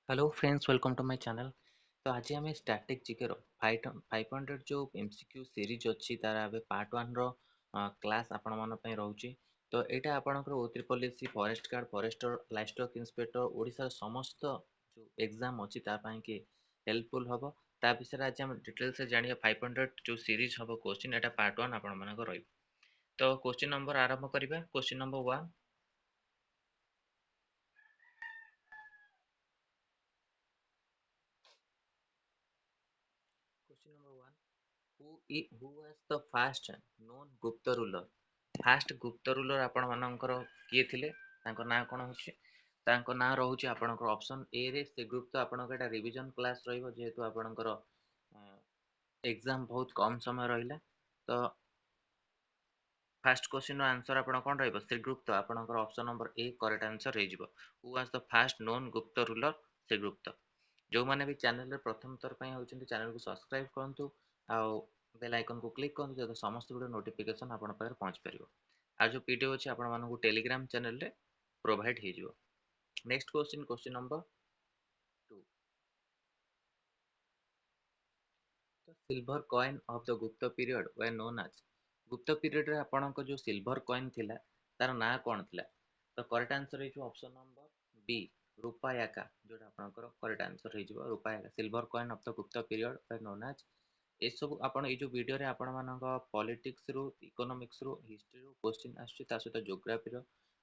Hello friends, welcome to my channel. तो आज आम स्टैटिक जीके रो 500 जो एमसीक्यू सीरीज अच्छी तार ए पार्ट 1 रो क्लास आपण मन पई रहउची। तो एटा आपनकर ओत्री policy forest guard forester livestock inspector Odisha समस्त जो एग्जाम अच्छी ता पई के हेल्पफुल हबो। ता विषय आज हम डिटेल से जानिया 500 जो सीरीज हबो क्वेश्चन एटा पार्ट 1 आपण मन को रहइ। तो क्वेश्चन नंबर आरंभ करिबा। Question number 1। Question number 1। who was the first known गुप्त रूलर। फास्ट गुप्त रूलर आपण मानकर किए थिले, तांको नाम कोन होछि? तांको नाम रहउछि आपणकर ऑप्शन ए रे से गुप्त। आपणकर एटा रिवीजन क्लास रहइबो जेहेतु आपणकर एग्जाम बहुत कम समय रहिला। तो फास्ट क्वेश्चन रो आंसर आपण कोन रहइबो? श्रीगुप्त। आपणकर option number A correct answer रहि जिवो। Who was the fast known गुप्त रूलर? श्रीगुप्त। जो माने भी चैनल रे प्रथम थर पई होचंती चैनल को सब्सक्राइब करंतु आ बेल आइकन को क्लिक करंतु जब समस्त वीडियो नोटिफिकेशन आपण पाखरे पहुंच परिबो। आ जो पीडीएफ अछि आपण मानकु टेलीग्राम चैनल रे प्रोवाइड हे जिवो। Next question, question number 2। The silver coin of the गुप्त पीरियड वे नोन एज। गुप्त पीरियड रे आपणक जो सिल्वर कॉइन थिला तार ना कोन थिला? तो करेक्ट आंसर हे जो ऑप्शन नंबर बी रुपायाका, जोटा आपणकर करेक्ट आंसर हे जिवो रुपायाका। सिल्वर कॉइन ऑफ द गुप्त पीरियड वे नोन एज। ए सब आपण ए जो वीडियो रे आपण मानक पॉलिटिक्स रो इकोनॉमिक्स रो हिस्ट्री रो क्वेश्चन आछी, ता सहित ज्योग्राफी रो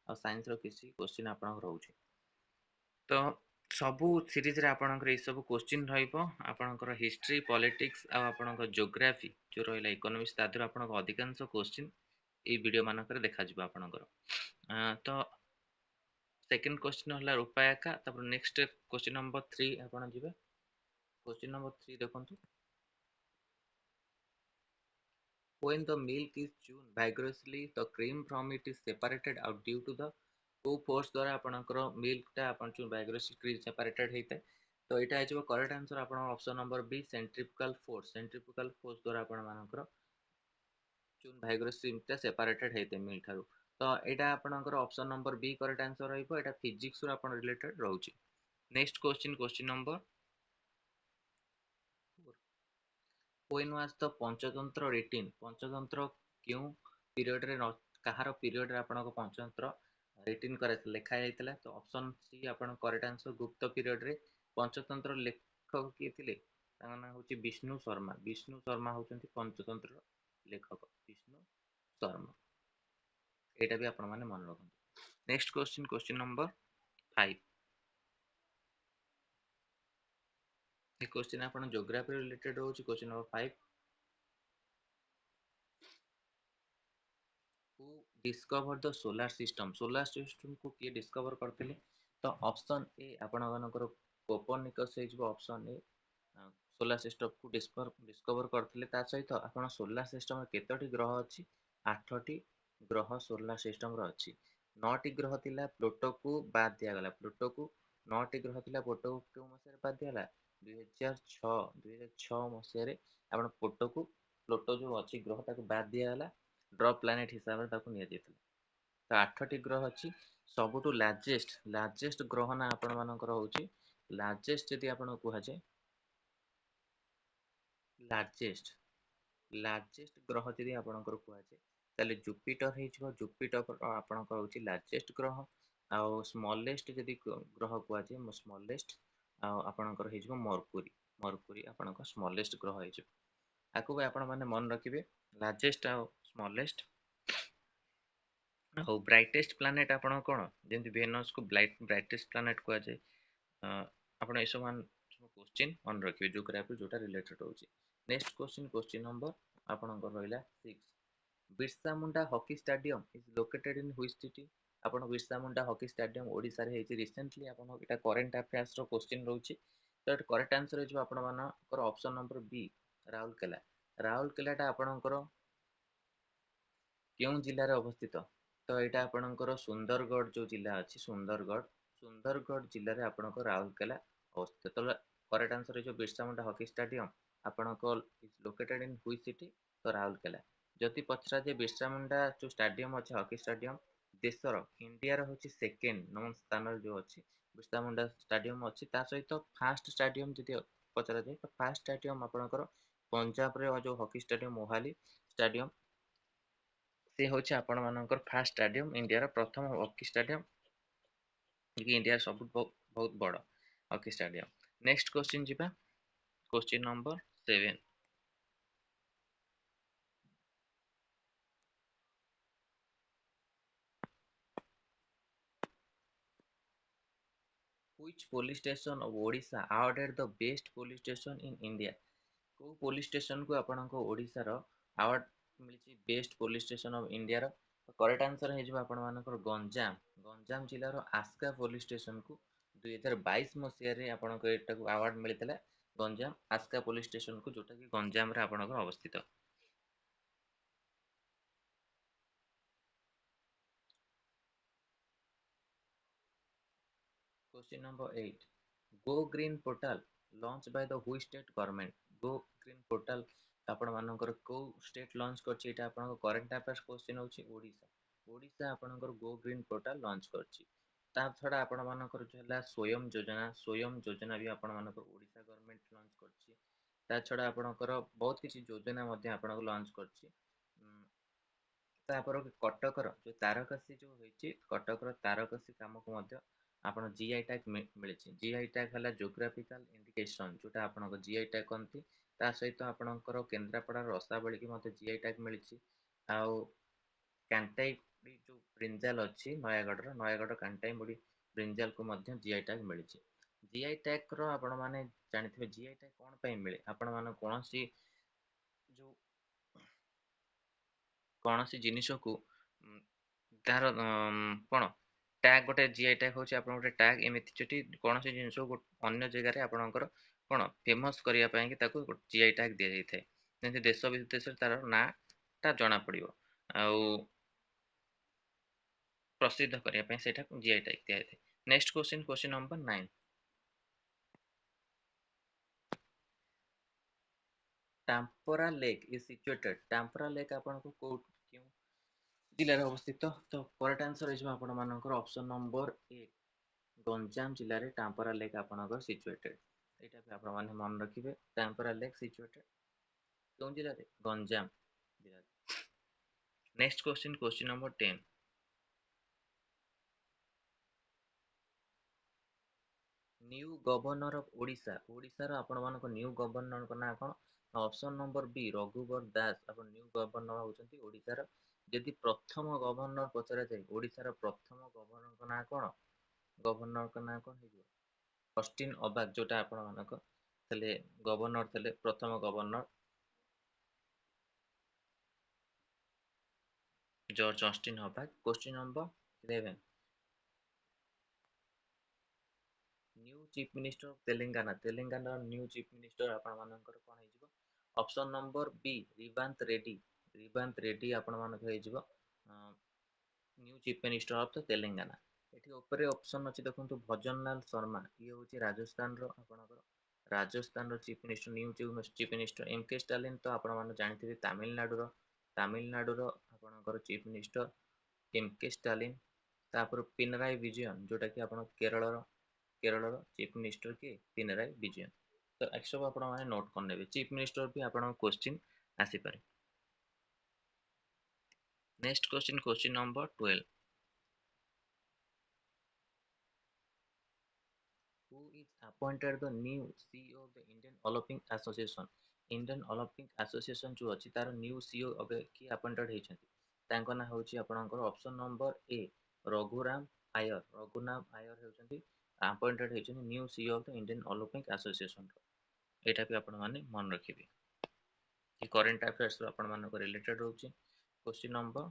और साइंस रो किसी क्वेश्चन आपण रहउछि। तो सबू सीरीज रे आपणकर ए सब क्वेश्चन रहइबो। आपणकर हिस्ट्री पॉलिटिक्स आ आपणकर ज्योग्राफी जो रहइला इकोनॉमिक्स तादर आपणकर अधिकांश क्वेश्चन ए वीडियो मानकर देखा जिवो आपणकर। तो सेकंड क्वेश्चन हला रुपायाका। तापर नेक्स्ट क्वेश्चन नंबर 3 आपण जिवे। क्वेश्चन नंबर 3 देखंतु। When the milk is churned vigorously, the cream from it is separated out due to the को फोर्स द्वारा आपनकर मिल्क टा आपन चु vigorously separated हेते। तो एटा आइजो करेक्ट आंसर आपन option number B centrifugal force. Centrifugal force द्वारा आपन मानकर चुन vigorously टा सेपरेटेड हेते मिल्क थारु। तो एटा आपनकर option number B correct answer रहइबो। एटा फिजिक्स रो आपन रिलेटेड रहउची। Next question, question number 4। When was the Panchatantra written? Panchatantra क्यों पीरियड रे कहार पीरियड रे आपन को पंचतंत्र रिटिन करे लेखा जायतिला? तो ऑप्शन सी आपन करेक्ट आंसर गुप्त पीरियड रे पंचतंत्र लेखक किए थिले? ताଙ୍କ नाम होची विष्णु शर्मा। विष्णु शर्मा होचंती पंचतंत्र लेखक विष्णु शर्मा। एटा भी आपण माने मन रखंतु। Next question, question number 5। ए क्वेश्चन आपण ज्योग्राफी रिलेटेड होची। Question number 5। Who discovered the solar system? Solar system को किए डिस्कवर करथिले? तो ऑप्शन ए आपण मानकर कोपर्निकस हे जो ऑप्शन ए सोलार सिस्टम को डिस्कवर करथिले। ता सहित आपण सोलार सिस्टम केतोटी ग्रह अछि? 8टी ग्रह सोलार सिस्टम रो अछि। 9टी ग्रह थिला, प्लूटो को बाद दिया गला। प्लूटो को 9टी ग्रह थिला, प्लूटो को केउ मसिया रे बाद दिया गला? 2006 मसिया रे आपण प्लूटो जो अछि ग्रह ताको बाद दिया गला। ड्रॉप प्लैनेट हिसाब रे ताको निया जेतला। तो 8टी ग्रह अछि। सबुटु लार्जेस्ट ग्रह ना आपण मानकर होची लार्जेस्ट जदि आपण कुहा जे लार्जेस्ट ग्रह जदि आपणकर कुहाଯାଏ ताले जुपिटर हेइछो। जुपिटर आपणकर होची लार्जेस्ट ग्रह। आउ स्मॉलेस्ट जदि ग्रह कुहाଯାଏ स्मॉलेस्ट आपणकर हेइछो मरकुरी। मरकुरी आपणकर स्मॉलेस्ट ग्रह हेइछो। आकु भी आपण माने मन रखिबे लार्जेस्ट आ स्मॉलेस्ट। और ब्राइटेस्ट प्लैनेट आपण कोन जेंति वेनस को ब्राइटेस्ट प्लैनेट कुहाଯାଏ। आपण ए सब क्वेश्चन मन रखिबे ज्योग्राफी जोटा रिलेटेड होची। नेक्स्ट क्वेश्चन, क्वेश्चन नंबर आपणकर रहइला 6। Birsa Munda hockey stadium is located in which city? आपण बिरसा मुंडा हॉकी स्टेडियम ओडिसा रे हेची। रिसेंटली आपण एटा करंट अफेयर्स रो क्वेश्चन रहउची। तो करेक्ट आंसर हे जो आपण मानकर ऑप्शन नंबर बी राउरकेला। राउरकेलाटा आपणकर केउं जिल्ला रे अवस्थित? तो एटा आपणकर सुंदरगढ़ जो जिला अछि सुंदरगढ़ जिल्ला रे आपणकर राउरकेला अवस्थित। तो करेक्ट आंसर हे जो बिरसा मुंडा हॉकी स्टेडियम आपणकर is located in which city? तो राउरकेला। जति पचरा जे बिरसा मुंडा जो स्टेडियम अछि हॉकी स्टेडियम देशर इंडिया हूँ सेकेंड नंबर स्थान जो अच्छी बिरसा मुंडा स्टाडियम अच्छी ता सहित फास्ट स्टाडियम जी पचरा जाए तो फास्ट स्टाडियम आपणकर पंजाब रे जो हॉकी स्टाडियम मोहाली स्टाडियम से हूँ आपण मानकर फास्ट स्टाडियम इंडिया प्रथम हॉकी स्टाडियम कि इंडिया सब बहुत बड़ हॉकी स्टाडियम। नेक्स्ट क्वेश्चन जी question number 7 Which police station of Odisha awarded the best police station in India? को पुलिस स्टेशन को आपनको ओडिसा रो अवार्ड मिली best police station of India रो करेक्ट आंसर है आपण मानकर गंजाम गंजाम जिल्ला रो आस्का पुलिस स्टेशन को 2022 मसिया रे आपनको एटा को अवार्ड मिलितला गंजाम आस्का पुलिस स्टेशन को जोटा कि गंजाम रे आपनको अवस्थित। Question number 8 go green portal launch by the हुई state government go green portal आपण मानकर को स्टेट लॉन्च करछि एटा आपनको करंट अफेयर्स क्वेश्चन होछि ओडिसा ओडिसा आपणकर गो ग्रीन पोर्टल लॉन्च करछि ता छडा आपण मानकर जो हला स्वयं योजना भी आपण मानकर ओडिसा गवर्नमेंट लॉन्च करछि ता छडा आपणकर बहुत किछि योजना मध्ये आपणको लॉन्च करछि तापर कटकर जो तारकसी जो होइछि कटकर तारकसी काम को मध्ये आपण जीआई टैग मिलिछि जीआई टैग हला ज्योग्राफिकल इंडिकेशन जोटा आपनको जीआई टैग कंती ता सहित आपणकर केंद्रापड़ा रसावली की मध्ये जीआई टैग मिलिछि आउ कांटाई जो ब्रिंजाल अछि नयागढ़ कांटाई मुड़ी ब्रिंजाल को मध्ये जीआई टैग मिलिछि जीआई टैग रो आपण माने जानिथिबे जीआई टैग कोन पय मिले आपण माने कोनोसी जो कौनसी जिनिस को तार कौन टैग गोटे जीआई टैग होची आपण गोटे टैग एमिति चटी कौनसी जिनिस को अन्य जगह रे आपणकर कौन फेमस करिया पय कि ताको जीआई टैग दिया जाय थाए जेंति देश विदेश तार ना ता जणा पड़िबो आउ प्रसिद्ध करिया पय सेटा जीआई टैग दिया जाय। Next question question number 9 Tampara lake is situated Tampara lake आपनको को क्यों जिले में अवस्थित तो करेक्ट आंसर है आपण मानकर ऑप्शन नंबर 8 गंजाम जिले में टाम्पोरा लेक आपनकर सिचुएटेड एटा भी आपण माने मन रखिबे टाम्पोरा लेक सिचुएटेड कौन जिले में गंजाम जिले। Next question question number 10 new governor of Odisha Odisha रो आपण मानको न्यू गवर्नर को ना कोन option number B Raghubar Das आपण न्यू गवर्नर होचंती ओडिशा रो यदि प्रथम गवर्नर पचरा जाय ओडिशा रो प्रथम गवर्नर को ना कोन गवर्नर को ना कोन हे ऑस्टिन अबाक जोटा आपण मानक थले गवर्नर थले प्रथम गवर्नर जॉर्ज ऑस्टिन अबाक। Question number 11 new chief minister of Telangana Telangana new chief minister आपण मानकर कोन हे जिवो option number B Revanth Reddy आपण मानक हे जिवो new chief minister of the Telangana एठी ऊपर ऑप्शन अछि देखंतु भजन लाल शर्मा ये होची राजस्थान रो आपणकर राजस्थान रो chief minister new chief minister M K Stalin तो आपण मान जानथिबे तमिलनाडु रो आपणकर chief minister M K Stalin तापर पिनराई विजयन जोटा कि आपण केरल रो चीफ मिनिस्टर के पिनराई विजयन तो एक सब आपण माने नोट कर नेबे चीफ मिनिस्टर भी आपण क्वेश्चन आसी पारे। Next question question number 12 who is appointed the new CEO of the Indian Olympic Association Indian Olympic Association जो अछि तार न्यू सीईओ अबे की अपॉइंटेड हेछंती तांको ना होछि आपनकर option number A Raghuram Iyer हेछंती अपॉइंटेड हेछंती new CEO of the Indian Olympic Association एटा भी आपण माने मन रखिबे कि करंट अफेयर्स आपण मानको रिलेटेड होछि। Question number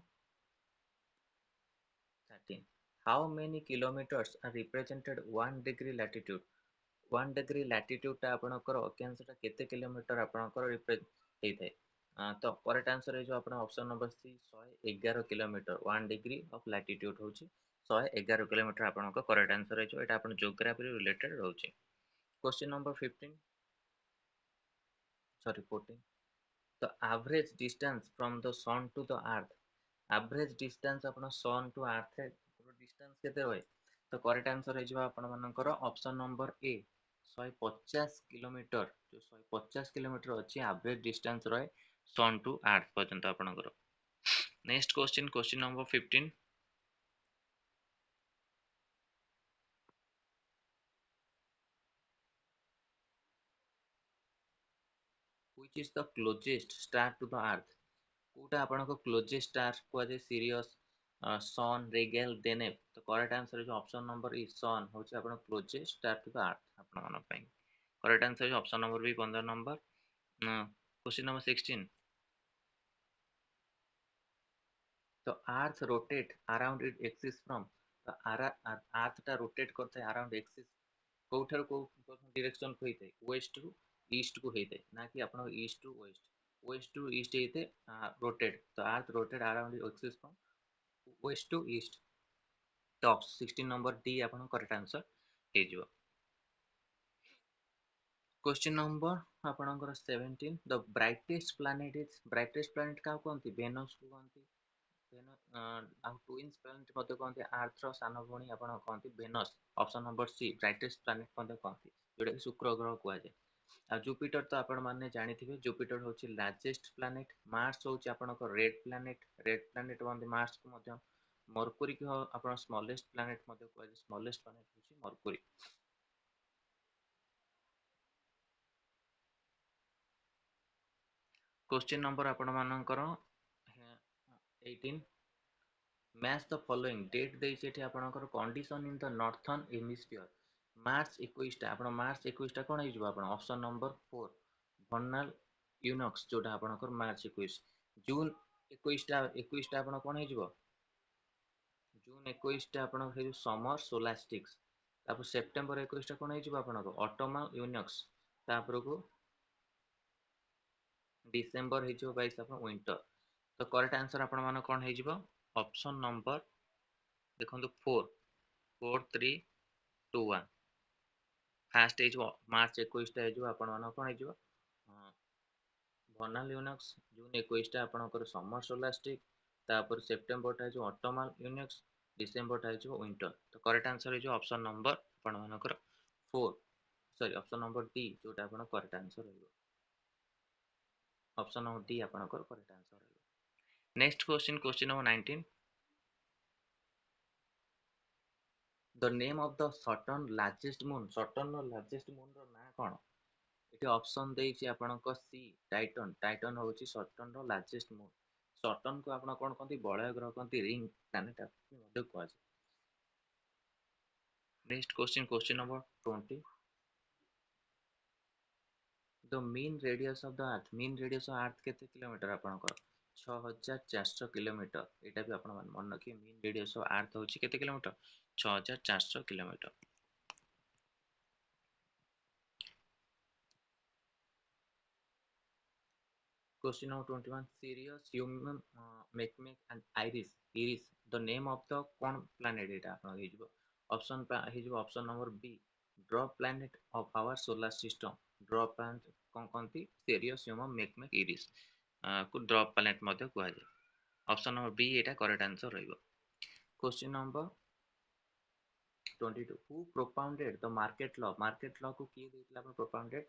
13 how many kilometers are represented 1 degree latitude 1 degree latitude टा आपनकर अक्षांश टा केते किलोमीटर आपनकर रिप्रेजेंट हेइ थाए तो करेक्ट आंसर है जो आपन option number C 111 kilometre 1 degree of latitude होची 111 किलोमीटर आपनकर करेक्ट आंसर है जो एटा आपन ज्योग्राफी रिलेटेड रहउची। Question number 15 sorry 14 the average distance from the sun to the earth average distance आपण सन टू अर्थ डिस्टेंस केते रहे तो करेक्ट आंसर है जो आपण मानकर ऑप्शन नंबर ए 150 किलोमीटर जो 150 किलोमीटर अछि एवरेज डिस्टेंस रहे सन टू अर्थ पर्यंत आपनकर। Next question number 15 which is the closest star to the earth कोटा आपनको क्लोजेस्ट स्टार को जे सिरियस सन रेगेल देनेव तो करेक्ट आंसर जो ऑप्शन नंबर ई सन होची आपन closest star to the earth आपन मन पई करेक्ट आंसर जो ऑप्शन नंबर बी 15 नंबर। क्वेश्चन नंबर 16 तो earth rotate around it axis from तो अर्थ टा रोटेट करते अराउंड एक्सिस कोठार को डायरेक्शन को होइते वेस्ट टू ईस्ट को होइते ना कि आपन ईस्ट टू ईस्ट होइते रोटेट तो earth rotate around axis from west to east तो 16 नंबर डी आपन करेक्ट आंसर हे जिवो। क्वेश्चन नंबर आपनकर 17 द ब्राइटेस्ट प्लैनेट का कोनती वेनस को कोनती वेनस आ ट्विन्स प्लैनेट मते कोनती अर्थ रो सान भणी आपन कोनती Venus option number C brightest planet मते कोनती जोडा कि शुक्र ग्रह को आजे। आ जुपिटर तो आपण माने जानिथिबे जुपिटर होची लार्जेस्ट प्लैनेट मार्स होची आपनकर रेड प्लैनेट मते मार्स को मते मरकुरी को आपण स्मॉलेस्ट प्लैनेट मते को स्मॉलेस्ट प्लैनेट होची मरकुरी। क्वेश्चन नंबर आपण मानकर 18 मैच द फॉलोइंग डेट देइछि एठी आपनकर condition in the northern hemisphere March 21 टा आपण मार्च 21 टा कोन हिजबो आपण ऑप्शन नंबर 4 वर्नल यूनक्स जोटा आपनकर मार्च 21 जून 21 टा आपण कोन हिजबो जून 21 टा आपण हे समर सोलास्टिक्स तापर सेप्टेम्बर 21 टा कोन हिजबो आपनकर ऑटोमल यूनक्स तापर को डिसेंबर हिजबो 22 आपण विंटर तो करेक्ट आंसर आपण मान कोन हिजबो ऑप्शन नंबर देखो 4 4 3 2 1 फास्ट मार्च 21 आपण मान कोन वर्नल यूनिक्स जून 21 आपनकर समर सोलास्टिक तापर सेप्टेम्बर टा ऑटोमल यूनिक्स डिसेंबर टा विंटर तो करेक्ट आंसर है ऑप्शन नंबर आपण मानकर 4 सॉरी ऑप्शन नंबर डी जोटा आपण करेक्ट आंसर रहइबो ऑप्शन नंबर डी आपनकर करेक्ट आंसर रहइबो। Next question number 19 the name of the Saturn largest moon रो ना कोन एटी ऑप्शन देछि आपनको सी टाइटन होछि सटर्न रो लार्जेस्ट मून सटर्न को आपण कोन कोंती बळय ग्रह कोंती रिंग प्लैनेट मध्ये को अछि। Next question number 20 the mean radius of earth केते किलोमीटर आपनको 6400 किलोमीटर एटा भी आपण मन रखिए मीन रेडियस ऑफ अर्थ होछि केते kilometre 6400 kilometre. Question number 21 Sirius, Human, Makemake and Iris the name of the कोन planet एटा आपण हेजिबो ऑप्शन हेजिबो option number B dwarf planet of our solar system dwarf planet कोन कोनती Sirius, Human, Makemake, Iris को ड्रॉप planet मध्ये कुआ जाय ऑप्शन नंबर बी एटा करेक्ट आंसर रहइबो। Question number 22 who propounded the market law को किए देथिला आपण propounded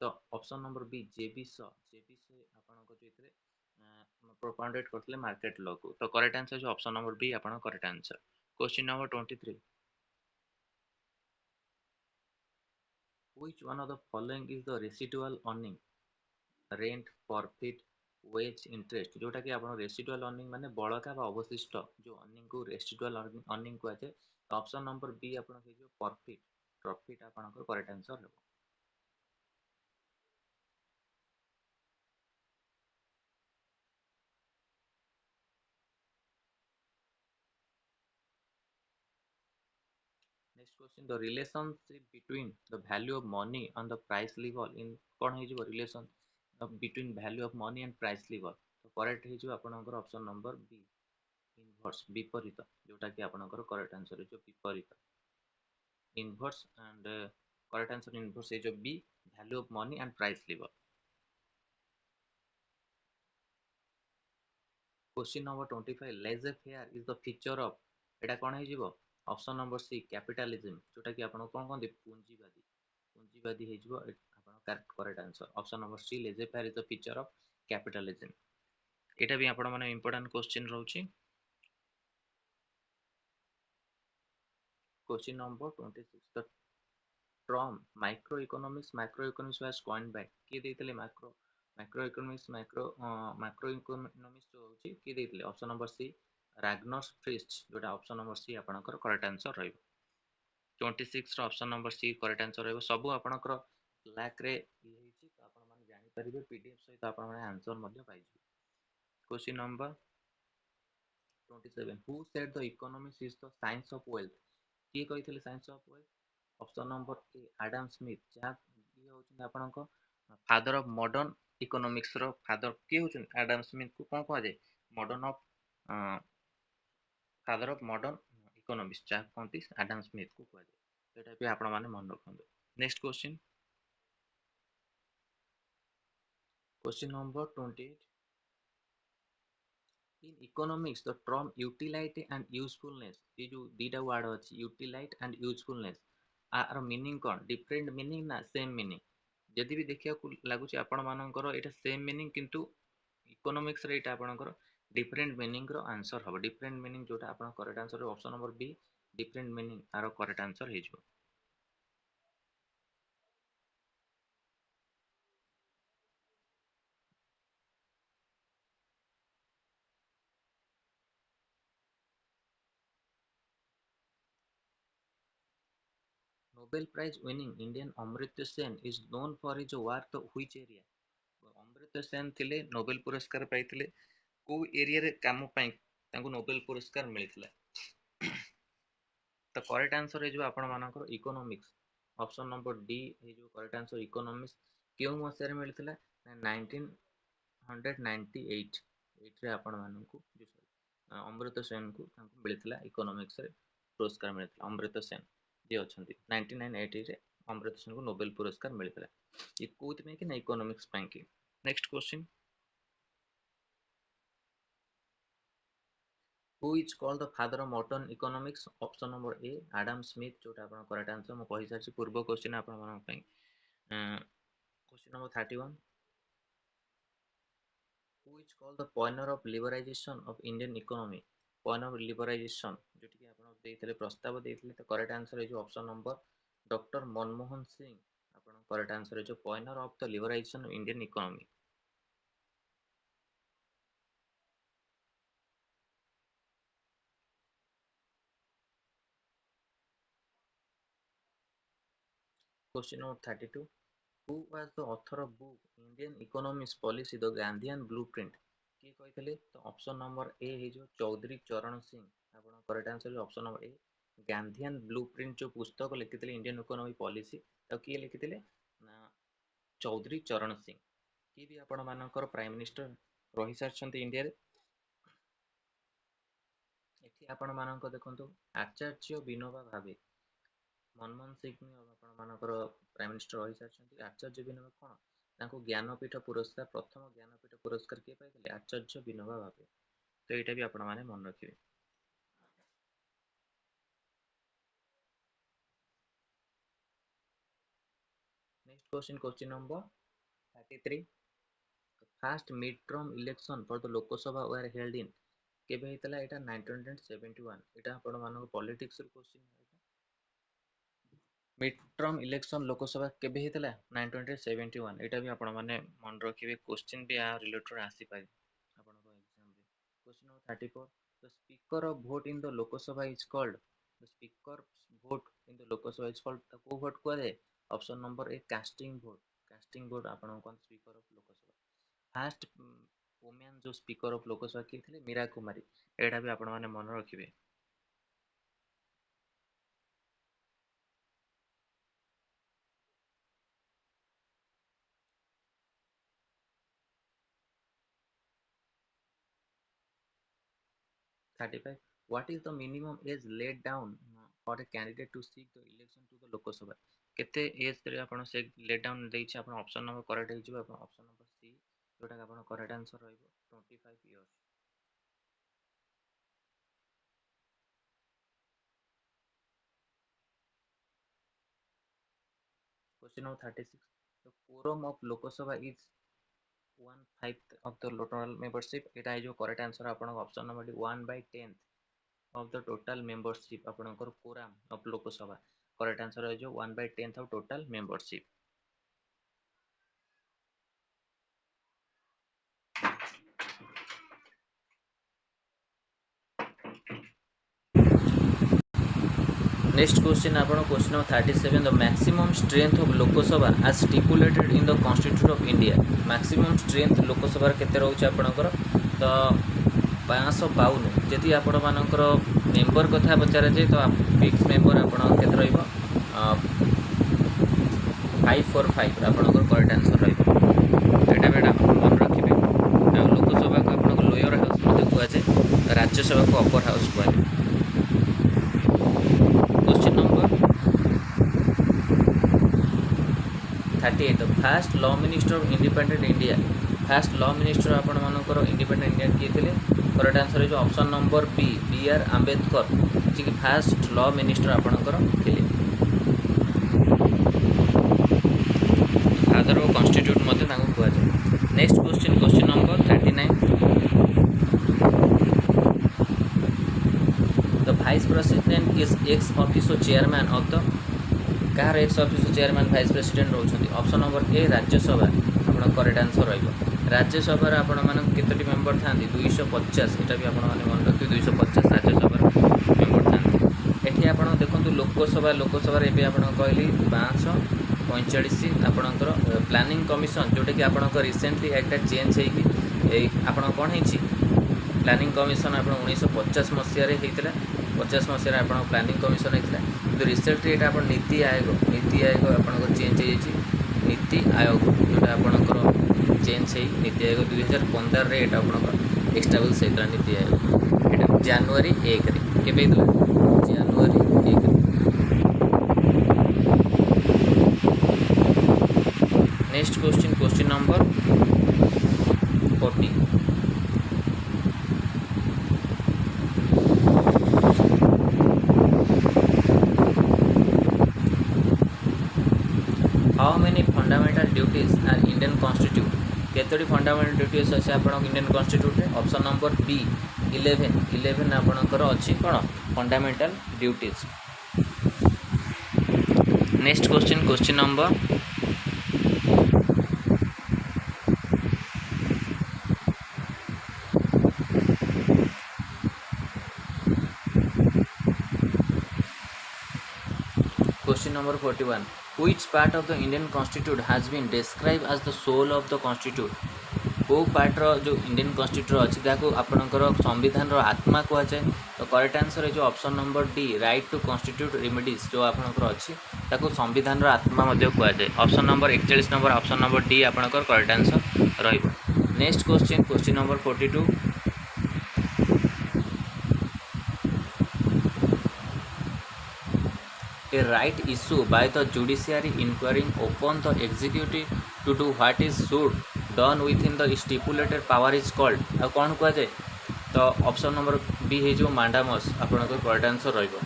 तो ऑप्शन नंबर बी जेबी से आपण को जेतरे propounded करथले मार्केट लॉ को तो करेक्ट आंसर जो ऑप्शन नंबर बी आपण correct answer. Question number 23 which one of the following is the residual earning rent forfeit wage interest जोटा कि आपण रेसिडुअल अर्निंग माने बळका बा अवशिष्ट जो अर्निंग को रेसिडुअल अर्निंग को आछे ऑप्शन नंबर बी आपण के जो प्रॉफिट आपण को करेक्ट आंसर हो। Next question, the relationship between the value of money and the price level in कौन है जो relation between value of money and price level तो correct है जो आपनकर ऑप्शन नंबर बी इनवर्स विपरीत जोटा कि आपनकर करेक्ट आंसर है जो विपरीत inverse and correct answer inverse है जो B value of money and price level। Question number 25 laissez faire is the feature of एटा कौन है ऑप्शन नंबर सी कैपिटलिज्म जोटा कि आपण कोन कहंदी पूंजीवादी पूंजीवादी हे आपण correct answer option number C laissez faire is the feature of capitalism एटा भी आपण माने इंपोर्टेंट क्वेश्चन रहउची question number 26 the term micro economics was coined by के देतले माइक्रो इकोनॉमिक्स जो होची के देतले ऑप्शन नंबर सी राग्नर फ्रिस्ट जोटा ऑप्शन नंबर सी आपनकर करेक्ट आंसर रहइबो 26 रो option number C correct answer रहइबो सब आपनकर ब्लैक रे ये हेची तो आपण माने जानि परिबे पीडीएफ सहित आपण माने आंसर मध्ये पाइबे question number 27 who said the economics is the science of wealth किए कहिथिले science of wealth option number A Adam Smith जहाँ ये होचुन आपनक फादर ऑफ मॉडर्न इकोनॉमिक्स रो फादर किए होचुन आडम स्मिथ को कोन कह जाय modern of father of modern economics जहाँ कहती आडम स्मिथ को कह जाय एटा भी आपण माने मन रखंदो next question number 28 in economics the term utility and usefulness ये जो दीटा वर्ड अछि utility and usefulness are meaning कोन डिफरेंट मीनिंग ना सेम मीनिंग जदि भी देखिया को लागुची आपण मानकर एटा सेम मीनिंग किंतु इकोनॉमिक्स रे एटा आपनकर डिफरेंट मीनिंग रो आंसर हबो डिफरेंट मीनिंग जोटा आपण correct answer option number be different meaning आरो करेक्ट आंसर हे जो Nobel Prize winning Indian Amritya Sen is known for his work to which area? अमृत सेन थिले Nobel पुरस्कार पाइथिले को एरिया रे काम पई तांको नोबेल पुरस्कार मिलिथिला तो करेक्ट आंसर हे जो आपण मानकर इकोनॉमिक्स ऑप्शन नंबर डी हे जो करेक्ट आंसर इकोनॉमिक्स केउ मसिया रे मिलिथिला 1998 एट रे आपण मानकु जो अमृत सेन को तांको मिलिथिला इकोनॉमिक्स रे पुरस्कार मिलिथिला अमृत सेन जे अछंती 1998 रे अमृत सेन को नोबेल पुरस्कार मिलिथिला ये कोथ में कि ना इकोनॉमिक्स पई कि next question who is called the father of modern economics option number a adam smith जोटा आपण करेक्ट आंसर म कहि सारछि पूर्व क्वेश्चन आपण मन पई question number 31 who is called the pioneer of liberalization of indian economy pioneer of liberalization जोटी कि आपण देइतले प्रस्ताव देइतले तो करेक्ट आंसर है जो option number doctor Manmohan Singh आपण करेक्ट आंसर है जो pioneer of the liberalization of indian economy question number 32 who was the author of book Indian Economics Policy the Gandhian Blueprint किए कहितले तो ऑप्शन नंबर ए हे जो चौधरी चरण सिंह आपण करेक्ट आंसर ऑप्शन नंबर ए Gandhian blueprint जो पुस्तक लिखिथिले Indian economy policy तो किए लिखिथिले ना चौधरी चरण सिंह कि भी आपण मानकर प्राइम मिनिस्टर रहि सारछन्ते इंडिया रे एठी आपण मानक देखंतु आचार्य विनोबा भावे मनमोहन सिंह आपण मानकर प्राइम मिनिस्टर रहि सारछन्ते आचार्य विनोबा कोन तांको ज्ञानपीठ पुरस्कार प्रथम ज्ञानपीठ पुरस्कार किए पाइथिले आचार्य विनोबा भावे तो एटा भी आपण माने मन रखिबे next question question number 33 first mid term election for the Lok Sabha were held in केबे हेतला एटा 1971 एटा आपण मानको पॉलिटिक्स रो question mid term election Lok Sabha केबे हेतला 1971 एटा भी आपण माने मन रखिबे क्वेश्चन भी आ रिलेटेड आसी पाए आपण को एग्जाम रे question number 34 the speaker of vote in the Lok Sabha is called the speaker vote in the Lok Sabha is called को वोट को दे option number A casting vote आपण कोन speaker of Lok Sabha first women जो स्पीकर ऑफ लोकसभा के थे मीरा कुमारी एटा भी आपण माने मन रखिबे 35 what is the minimum age laid down for a candidate to seek the election to the lok sabha केते एज रे आपण से लेट डाउन देछि आपण ऑप्शन नंबर करेक्ट हे जिवो आपण ऑप्शन नंबर सी जोटा आपण करेक्ट आंसर रहइबो 25 years Question number 36. The quorum of Lok Sabha is 1/5 of the total membership. এটা এই जो correct answer आपन option number 1/10 of the total membership आपनकर quorum of Lok Sabha. correct answer है जो 1/10 of total membership. Next question आपण question number 37. The maximum strength of Lok Sabha as stipulated in the Constitution of India. maximum strength Lok Sabha केते रहउछ आपनकर तो 552 जदि आपण मानकर मेंबर कथा पचार जे तो फिक्स मेंबर आपण केते रहइबो 545 आपनकर करेक्ट आंसर रहइबो एटा बेटा मन रखिबे आ लोक सभा को आपन लोअर हाउस मध्ये कुआ जे राज्य सभा को अपर हाउस कुआ जे question number 38 the first law minister of independent India first law minister आपण मानकर इंडिपेंडेंट इंडिया किए थिले करेक्ट आंसर है जो option number B B R Ambedkar ji first law minister आपनकर थिले फादर ऑफ कॉन्स्टिट्यूट मध्ये तांको कुआ जाय next question number 39 the vice president is ex officio chairman of the कार ex officio chairman vice president रहउछथि ऑप्शन नंबर ए राज्यसभा आपण correct answer रहइबो Rajya Sabha रे आपण माने केतोटी मेंबर थांती 250 एटा भी आपण माने मन रखि 250 राज्यसभा मेंबर थांती एठी आपण देखंतु लोकसभा रे एबे आपण कहली 545 आपणकर प्लानिंग कमिशन जोटे कि आपणकर रिसेंटली एकटा चेंज हेकी आपण कोन हेछि प्लानिंग कमिशन आपण 1950 मसिया रे हेतिला 50 मसिया रे आपण प्लानिंग कमिशन हेतिला तो रिसेंटली एटा आपण नीति आयोग आपणकर चेंज हेछि नीति आयोग जोटा आपणकर चेंज हे नीति आयोग 2015 रे एटा आपणकर एस्टैब्लिश हेतला नीति आयोग एटा जनवरी 1 रे केबे हेतला जनवरी 1 रे next question number 40 how many fundamental duties are Indian constitute केतोटी फंडामेंटल ड्यूटीज अछि आपण इंडियन कॉन्स्टिट्यूट रे ऑप्शन नंबर बी 11 आपणकर अछि कोन fundamental duties next question number 41 which part of the Indian constitution has been described as the soul of the constitution को part रो जो Indian constitution अछि ताको आपनकर संविधान रो आत्मा को जाय तो करेक्ट आंसर है जो option number D right to constitute remedies जो आपनकर अछि ताको संविधान रो आत्मा मध्ये को जाय option number 41 number option number D आपनकर करेक्ट आंसर रहइबो next question number 42 a right issue by the judiciary inquiring upon the executive to do what is should done within the stipulated power is called आ कौन कह जाए तो option number B है जो मांडामस आपनको correct answer रहइबो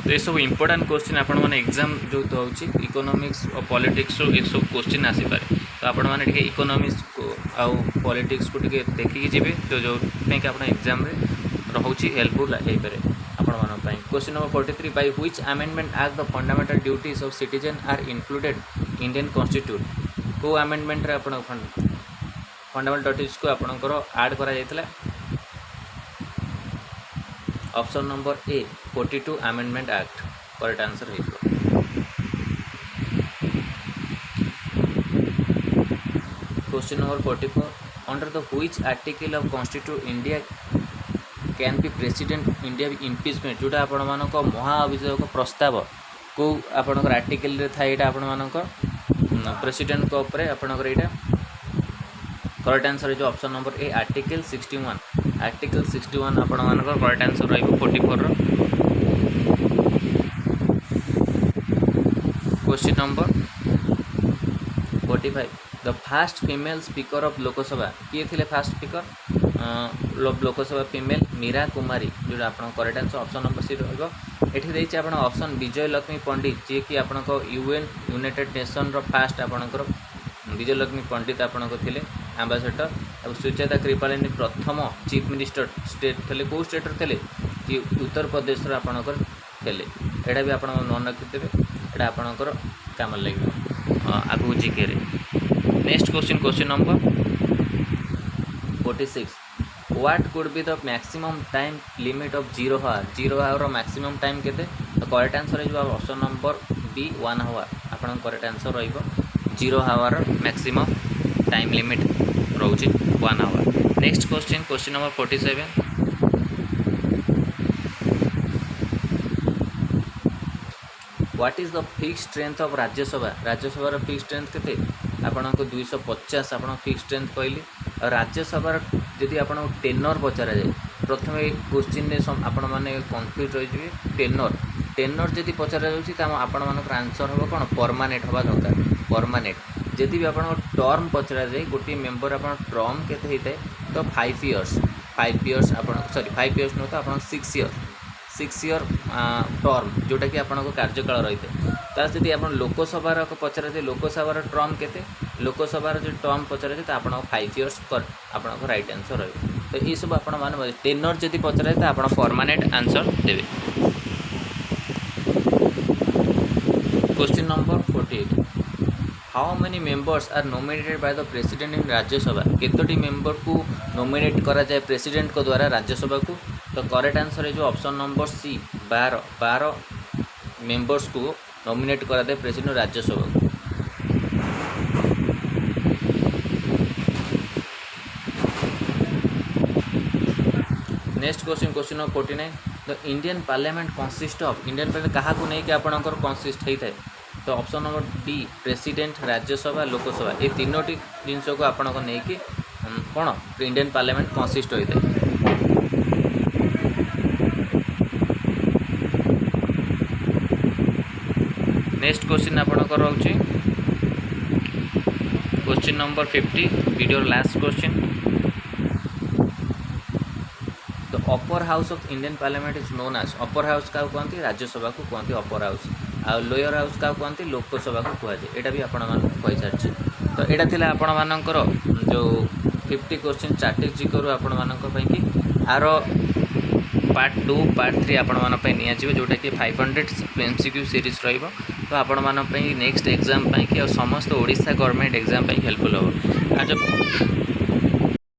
तो ये सब इंपोर्टेंट क्वेश्चन आपण माने एग्जाम जो तो होची इकोनॉमिक्स और पॉलिटिक्स रो ये सब क्वेश्चन आसी पारे तो आपण माने ठीक इकोनॉमिक्स को आ पॉलिटिक्स को ठीक देखि कि जेबे जो पे कि आपण एग्जाम रे रहउची हेल्पफुल हे पारे आपण मानो पाई question number 43 by which amendment act the fundamental duties of citizen are included Indian constitution को अमेंडमेंट रे आपण फंडामेंटल ड्यूटीज को आपणकर ऐड करा जायतला option number A 42 amendment act correct answer है question number 44 under the which article of constitution India can be president India impeachment जोटा आपण मानक महाअभियोग प्रस्ताव को आपणकर आर्टिकल रे थाए एटा आपण मानक प्रेसिडेंट को ऊपर आपणकर एटा करेक्ट आंसर जो ऑप्शन नंबर ए आर्टिकल 61 आपण मानकर करेक्ट आंसर रहइबो 44 रो question number 45 the first female speaker of Lok Sabha किए थिले first speaker Lok Sabha female Meira Kumari जो आप correct answer option number C रहिबो। एठी देछि आपण ऑप्शन विजय लक्ष्मी पंडित जे कि आपण यूएन यूनाइटेड नेशन रो फास्ट आपणकर विजय लक्ष्मी पंडित आपणकर थिले एम्बेसडर। और सुचेता कृपालिनी प्रथम चीफ मिनिस्टर स्टेट थे कौ स्टेट थे कि उत्तर प्रदेश आपणकर थे। एटा भी आपण मन रखिथे एटा आपणकर काम लगे आगु जीके रे। Next question number 46 what could be the maximum time limit of 0 hour रो मैक्सिमम टाइम केते। तो करेक्ट आंसर है ऑप्शन नंबर बी 1 आवर आपन करेक्ट आंसर रहिबो 0 आवर मैक्सिमम टाइम लिमिट रोची 1 hour. Next question number 47 what is the fix strength of Rajya Sabha. Rajya Sabha रो fix strength केते आपन को 250 आपन फिक्स स्ट्रेंथ कहली। और राज्यसभा जदि आपन टेनर पचरा जाए प्रथम क्वेश्चन रे आपण माने कंफ्यूज रहि जिवे। टेनर जदि पचरा जाउछि त आपण मानकर आंसर हो कोन परमानेंट होबा दरकार परमानेंट। जदि भी आपण टर्म पचरा जाए गोटे मेंबर आपण टर्म केते हेतै तो 5 इयर्स आपण सॉरी 5 इयर्स न तो आपण 6 ईयर टर्म जोटा कि आपन कार्यकाल रही है। तार जदि आप लोकसभा पचरा जाए लोकसभा टर्म केते लोकसभा जो टर्म पचरा जाए तो आप 5 इयर्स आपन राइट आंसर रही। तो ये सब आपण मान टेनर जदि पचरा जाए तो आप परमानेंट आंसर देवे। Question number 48 how many members are nominated by the president in Rajya Sabha. केतोटी मेंबर को नॉमिनेट करा जाए प्रेसिडेंट को द्वारा राज्यसभा को। तो करेक्ट आंसर है जो ऑप्शन नंबर सी 12 मेंबर्स को नॉमिनेट करा जाए प्रेसिडेंट राज्यसभा को। Next question number 49 the Indian parliament consist of Indian parliament क्या को नहीं कि आपणकर कंसिस्ट होता है। तो option number D president Rajya Sabha Lok Sabha ये तीनोटी जिनस को आपण को नहीं कि कौन इंडियन पार्लियामेंट कंसिस्ट होता है। नेक्स्ट क्वेश्चन आपणकर रोचे question number 50 video last question. The upper house of Indian parliament is known as upper house क्या कहते राज्यसभा को कहते अपर हाउस आ लोअर हाउस क्या कहते लोकसभा को कहुए। यहाँ भी आपण कही सारी। तो यहाँ थिला आपण मानकर जो 50 क्वेश्चन स्ट्रैटेजी करू आपण मानकर कि आर पार्ट 2 पार्ट 3 आपण मान नि जोटा कि 500 MCQ सीरीज रहिबो। तो आपण मान नेक्स्ट एग्जाम कि समस्त ओडिशा गवर्नमेंट एग्जाम हेल्पफुल हो।